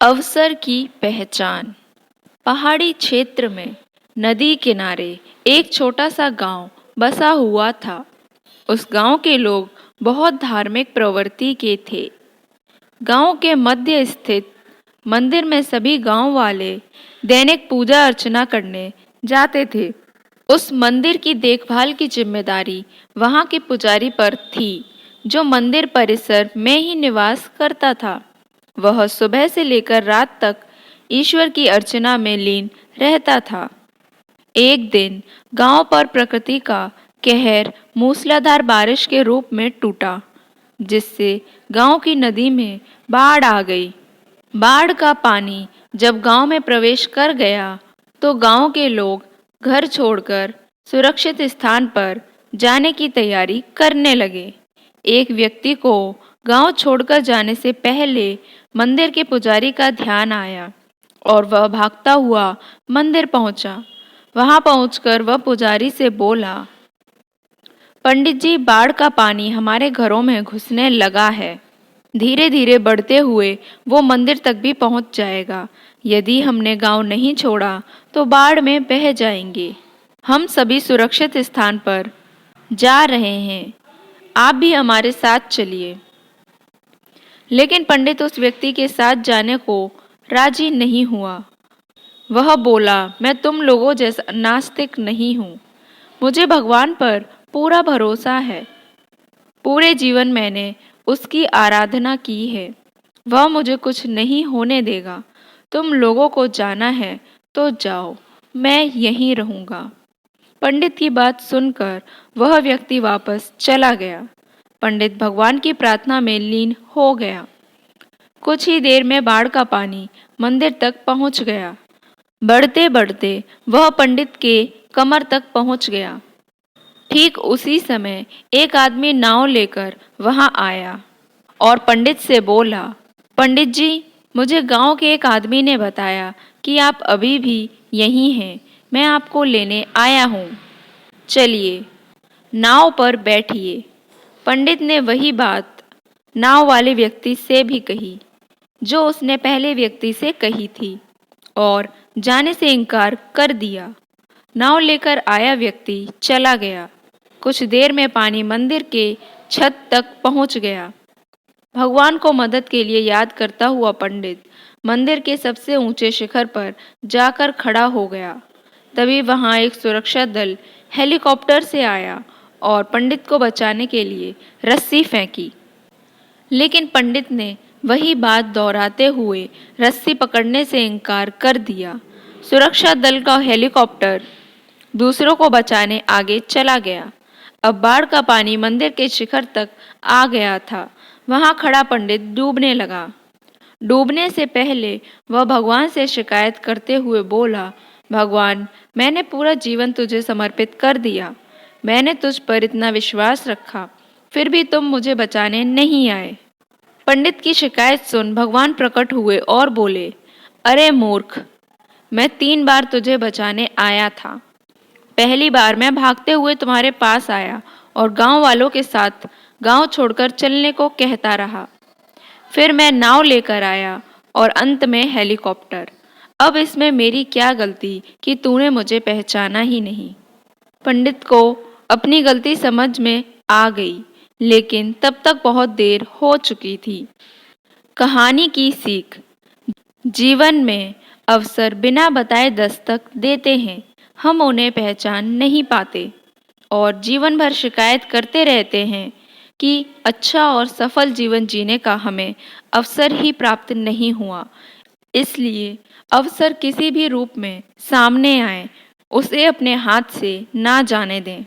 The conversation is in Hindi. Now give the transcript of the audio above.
अवसर की पहचान। पहाड़ी क्षेत्र में नदी किनारे एक छोटा सा गांव बसा हुआ था। उस गांव के लोग बहुत धार्मिक प्रवृत्ति के थे। गांव के मध्य स्थित मंदिर में सभी गांव वाले दैनिक पूजा अर्चना करने जाते थे। उस मंदिर की देखभाल की जिम्मेदारी वहां के पुजारी पर थी, जो मंदिर परिसर में ही निवास करता था। वह सुबह से लेकर रात तक ईश्वर की अर्चना में लीन रहता था। एक दिन गांव पर प्रकृति का कहर मूसलाधार बारिश के रूप में टूटा, जिससे गांव की नदी में बाढ़ आ गई। बाढ़ का पानी जब गांव में प्रवेश कर गया तो गांव के लोग घर छोड़कर सुरक्षित स्थान पर जाने की तैयारी करने लगे। एक व्यक्ति को गांव छोड़कर जाने से पहले मंदिर के पुजारी का ध्यान आया और वह भागता हुआ मंदिर पहुंचा। वहां पहुंचकर वह पुजारी से बोला, पंडित जी, बाढ़ का पानी हमारे घरों में घुसने लगा है। धीरे धीरे बढ़ते हुए वो मंदिर तक भी पहुंच जाएगा। यदि हमने गांव नहीं छोड़ा तो बाढ़ में बह जाएंगे। हम सभी सुरक्षित स्थान पर जा रहे हैं, आप भी हमारे साथ चलिए। लेकिन पंडित उस व्यक्ति के साथ जाने को राजी नहीं हुआ। वह बोला, मैं तुम लोगों जैसा नास्तिक नहीं हूँ। मुझे भगवान पर पूरा भरोसा है। पूरे जीवन मैंने उसकी आराधना की है। वह मुझे कुछ नहीं होने देगा। तुम लोगों को जाना है तो जाओ, मैं यहीं रहूँगा। पंडित की बात सुनकर वह व्यक्ति वापस चला गया। पंडित भगवान की प्रार्थना में लीन हो गया। कुछ ही देर में बाढ़ का पानी मंदिर तक पहुंच गया। बढ़ते बढ़ते वह पंडित के कमर तक पहुंच गया। ठीक उसी समय एक आदमी नाव लेकर वहां आया और पंडित से बोला, पंडित जी, मुझे गांव के एक आदमी ने बताया कि आप अभी भी यहीं हैं। मैं आपको लेने आया हूँ। चलिए, नाव पर बैठिए। पंडित ने वही बात नाव वाले व्यक्ति से भी कही जो उसने पहले व्यक्ति से कही थी और जाने से इनकार कर दिया। नाव लेकर आया व्यक्ति चला गया। कुछ देर में पानी मंदिर के छत तक पहुंच गया। भगवान को मदद के लिए याद करता हुआ पंडित मंदिर के सबसे ऊंचे शिखर पर जाकर खड़ा हो गया। तभी वहां एक सुरक्षा दल हेलीकॉप्टर से आया और पंडित को बचाने के लिए रस्सी फेंकी। लेकिन पंडित ने वही बात दोहराते हुए रस्सी पकड़ने से इनकार कर दिया। सुरक्षा दल का हेलीकॉप्टर दूसरों को बचाने आगे चला गया। अब बाढ़ का पानी मंदिर के शिखर तक आ गया था। वहां खड़ा पंडित डूबने लगा। डूबने से पहले वह भगवान से शिकायत करते हुए बोला, भगवान, मैंने पूरा जीवन तुझे समर्पित कर दिया। मैंने तुझ पर इतना विश्वास रखा, फिर भी तुम मुझे बचाने नहीं आए। पंडित की शिकायत सुन भगवान प्रकट हुए और बोले, अरे मूर्ख, मैं 3 बार तुझे बचाने आया था। पहली बार मैं भागते हुए तुम्हारे पास आया और गांव वालों के साथ गांव छोड़कर चलने को कहता रहा। फिर मैं नाव लेकर आया और अंत में हेलीकॉप्टर। अब इसमें मेरी क्या गलती कि तूने मुझे पहचाना ही नहीं। पंडित को अपनी गलती समझ में आ गई, लेकिन तब तक बहुत देर हो चुकी थी। कहानी की सीख। जीवन में अवसर बिना बताए दस्तक देते हैं। हम उन्हें पहचान नहीं पाते और जीवन भर शिकायत करते रहते हैं कि अच्छा और सफल जीवन जीने का हमें अवसर ही प्राप्त नहीं हुआ। इसलिए अवसर किसी भी रूप में सामने आए, उसे अपने हाथ से ना जाने दें।